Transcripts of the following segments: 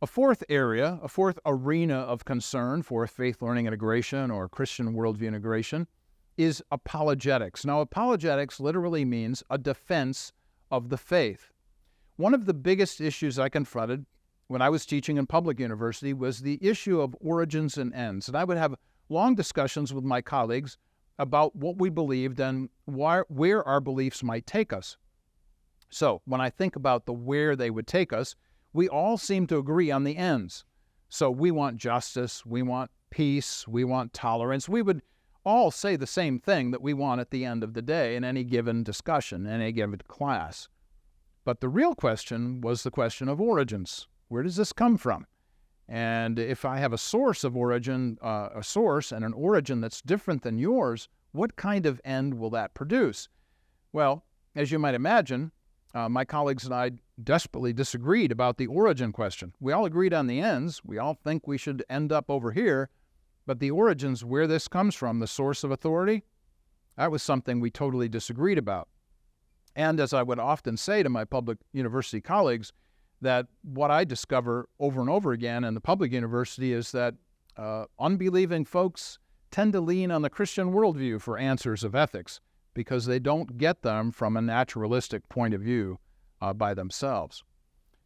A fourth area, a fourth arena of concern for faith learning integration or Christian worldview integration is apologetics. Now, apologetics literally means a defense of the faith. One of the biggest issues I confronted when I was teaching in public university was the issue of origins and ends. And I would have long discussions with my colleagues about what we believed and where our beliefs might take us. So when I think about the where they would take us, we all seem to agree on the ends. So we want justice, we want peace, we want tolerance. We would all say the same thing that we want at the end of the day in any given discussion, in any given class. But the real question was the question of origins. Where does this come from? And if I have a source of origin, a source and an origin that's different than yours, what kind of end will that produce? Well, as you might imagine, my colleagues and I desperately disagreed about the origin question. We all agreed on the ends. We all think we should end up over here. But the origins, where this comes from, the source of authority, that was something we totally disagreed about. And as I would often say to my public university colleagues, that what I discover over and over again in the public university is that unbelieving folks tend to lean on the Christian worldview for answers of ethics because they don't get them from a naturalistic point of view by themselves.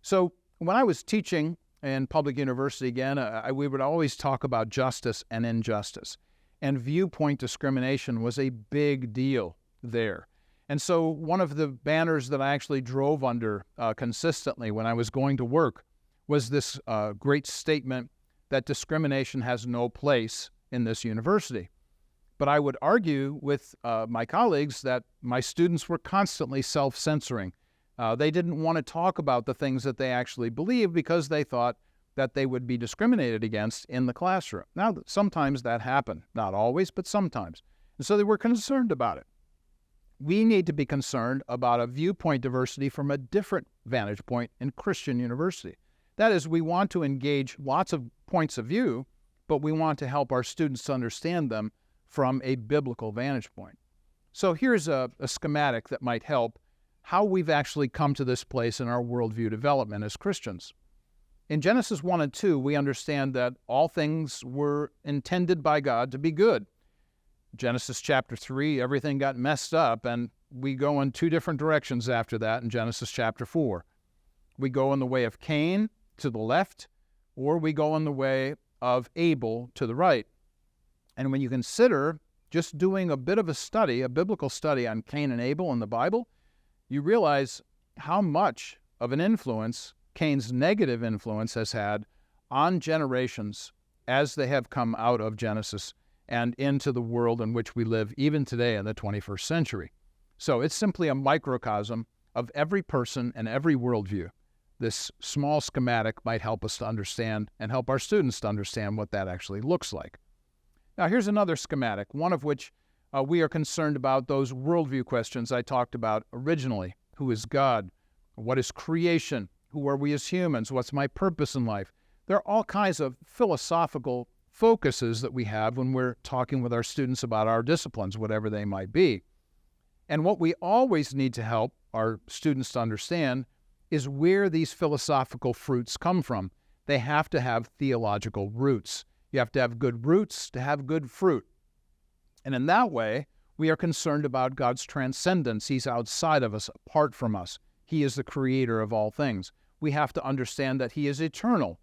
So when I was teaching in public university again, we would always talk about justice and injustice. And viewpoint discrimination was a big deal there. And so one of the banners that I actually drove under consistently when I was going to work was this great statement that discrimination has no place in this university. But I would argue with my colleagues that my students were constantly self-censoring. They didn't want to talk about the things that they actually believed because they thought that they would be discriminated against in the classroom. Now, sometimes that happened. Not always, but sometimes. And so they were concerned about it. We need to be concerned about a viewpoint diversity from a different vantage point in Christian university. That is, we want to engage lots of points of view, but we want to help our students to understand them from a biblical vantage point. So here's a schematic that might help how we've actually come to this place in our worldview development as Christians. In Genesis 1 and 2, we understand that all things were intended by God to be good. Genesis chapter 3, everything got messed up, and we go in two different directions after that in Genesis chapter 4. We go in the way of Cain to the left, or we go in the way of Abel to the right. And when you consider just doing a bit of a study, a biblical study on Cain and Abel in the Bible, you realize how much of an influence Cain's negative influence has had on generations as they have come out of Genesis and into the world in which we live even today in the 21st century. So it's simply a microcosm of every person and every worldview. This small schematic might help us to understand and help our students to understand what that actually looks like. Now here's another schematic, one of which we are concerned about those worldview questions I talked about originally. Who is God? What is creation? Who are we as humans? What's my purpose in life? There are all kinds of philosophical focuses that we have when we're talking with our students about our disciplines, whatever they might be. And what we always need to help our students to understand is where these philosophical fruits come from. They have to have theological roots. You have to have good roots to have good fruit. And in that way, we are concerned about God's transcendence. He's outside of us, apart from us. He is the creator of all things. We have to understand that He is eternal,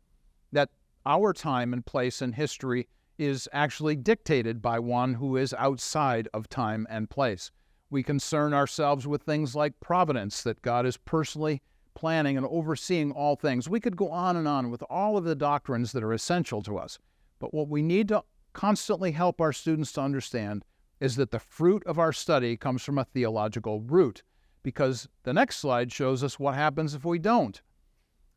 that our time and place in history is actually dictated by one who is outside of time and place. We concern ourselves with things like providence, that God is personally planning and overseeing all things. We could go on and on with all of the doctrines that are essential to us. But what we need to constantly help our students to understand is that the fruit of our study comes from a theological root, because the next slide shows us what happens if we don't.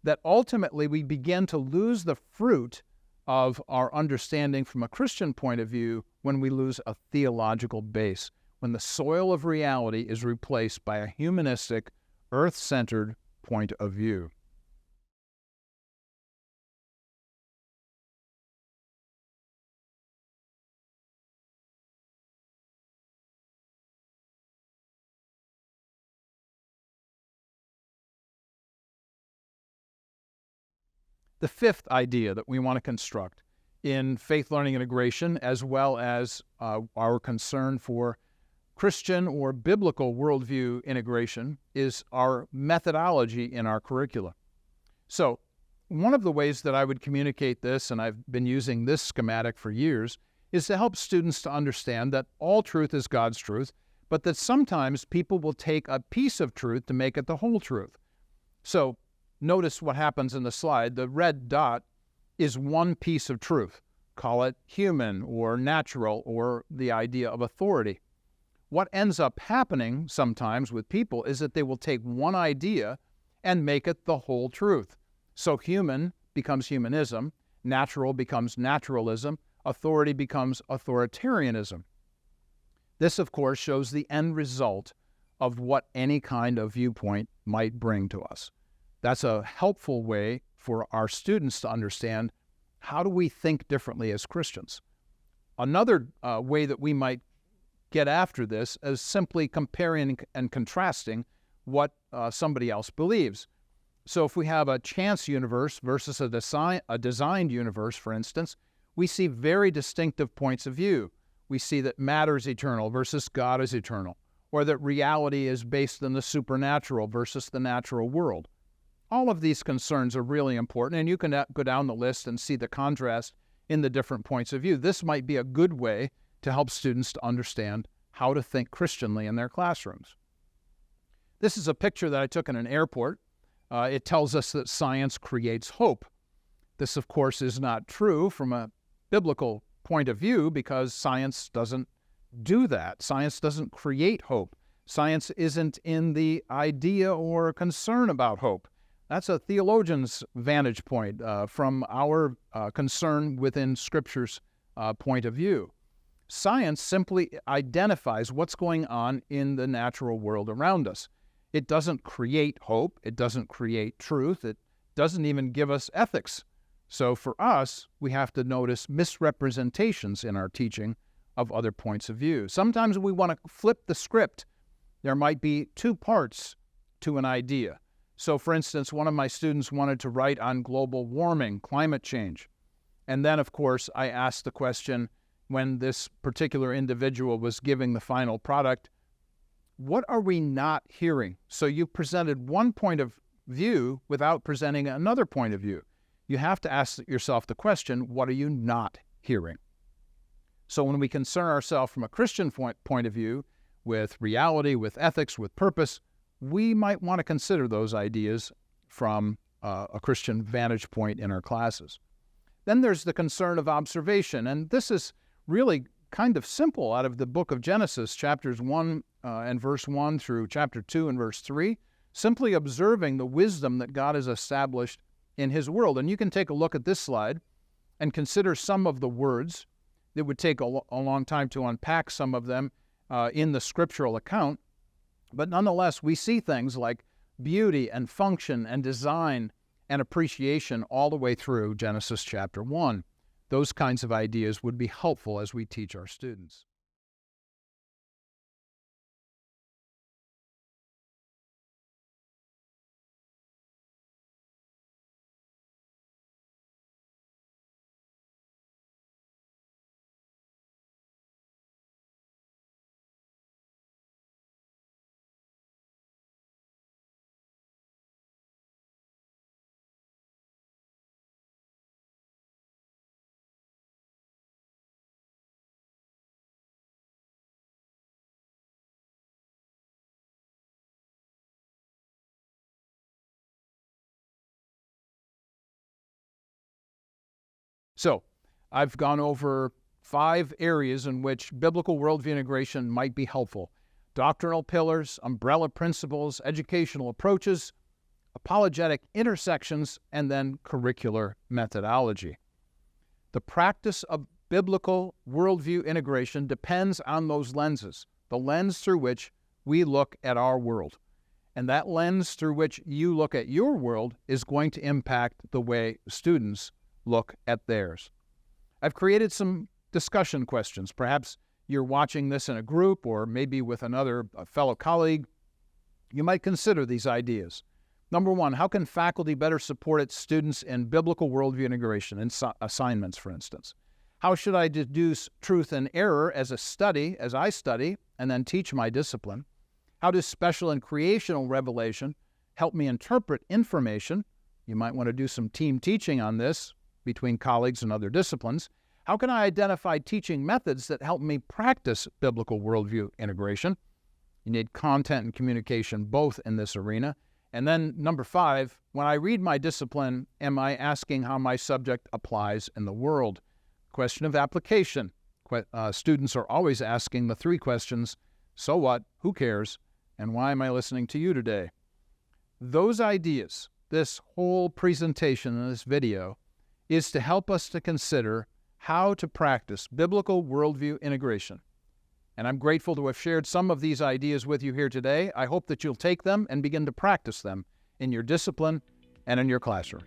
That ultimately we begin to lose the fruit of our understanding from a Christian point of view when we lose a theological base, when the soil of reality is replaced by a humanistic, earth-centered point of view. The fifth idea that we want to construct in faith learning integration, as well as our concern for Christian or biblical worldview integration, is our methodology in our curricula. So one of the ways that I would communicate this, and I've been using this schematic for years, is to help students to understand that all truth is God's truth, but that sometimes people will take a piece of truth to make it the whole truth. So notice what happens in the slide. The red dot is one piece of truth. Call it human or natural or the idea of authority. What ends up happening sometimes with people is that they will take one idea and make it the whole truth. So human becomes humanism, natural becomes naturalism, authority becomes authoritarianism. This, of course, shows the end result of what any kind of viewpoint might bring to us. That's a helpful way for our students to understand, how do we think differently as Christians? Another way that we might get after this is simply comparing and contrasting what somebody else believes. So if we have a chance universe versus a designed universe, for instance, we see very distinctive points of view. We see that matter is eternal versus God is eternal, or that reality is based in the supernatural versus the natural world. All of these concerns are really important, and you can go down the list and see the contrast in the different points of view. This might be a good way to help students to understand how to think Christianly in their classrooms. This is a picture that I took in an airport. It tells us that science creates hope. This, of course, is not true from a biblical point of view, because science doesn't do that. Science doesn't create hope. Science isn't in the idea or concern about hope. That's a theologian's vantage point from our concern within Scripture's point of view. Science simply identifies what's going on in the natural world around us. It doesn't create hope. It doesn't create truth. It doesn't even give us ethics. So for us, we have to notice misrepresentations in our teaching of other points of view. Sometimes we want to flip the script. There might be two parts to an idea. So for instance, one of my students wanted to write on global warming, climate change. And then, of course, I asked the question, when this particular individual was giving the final product, what are we not hearing? So you presented one point of view without presenting another point of view. You have to ask yourself the question, what are you not hearing? So when we concern ourselves from a Christian point of view, with reality, with ethics, with purpose, we might want to consider those ideas from a Christian vantage point in our classes. Then there's the concern of observation, and this is really kind of simple out of the book of Genesis, chapters 1 and verse 1 through chapter 2 and verse 3, simply observing the wisdom that God has established in His world. And you can take a look at this slide and consider some of the words. It would take a long time to unpack some of them in the scriptural account, but nonetheless, we see things like beauty and function and design and appreciation all the way through Genesis chapter 1. Those kinds of ideas would be helpful as we teach our students. So, I've gone over 5 areas in which biblical worldview integration might be helpful: doctrinal pillars, umbrella principles, educational approaches, apologetic intersections, and then curricular methodology. The practice of biblical worldview integration depends on those lenses, the lens through which we look at our world. And that lens through which you look at your world is going to impact the way students look at theirs. I've created some discussion questions. Perhaps you're watching this in a group or maybe with a fellow colleague. You might consider these ideas. Number one, how can faculty better support its students in biblical worldview integration, in assignments, for instance? How should I deduce truth and error as I study, and then teach my discipline? How does special and creational revelation help me interpret information? You might want to do some team teaching on this between colleagues and other disciplines. How can I identify teaching methods that help me practice biblical worldview integration? You need content and communication both in this arena. And then number 5, when I read my discipline, am I asking how my subject applies in the world? Question of application. Students are always asking the 3 questions: so what, who cares, and why am I listening to you today? Those ideas, this whole presentation in this video, is to help us to consider how to practice biblical worldview integration. And I'm grateful to have shared some of these ideas with you here today. I hope that you'll take them and begin to practice them in your discipline and in your classroom.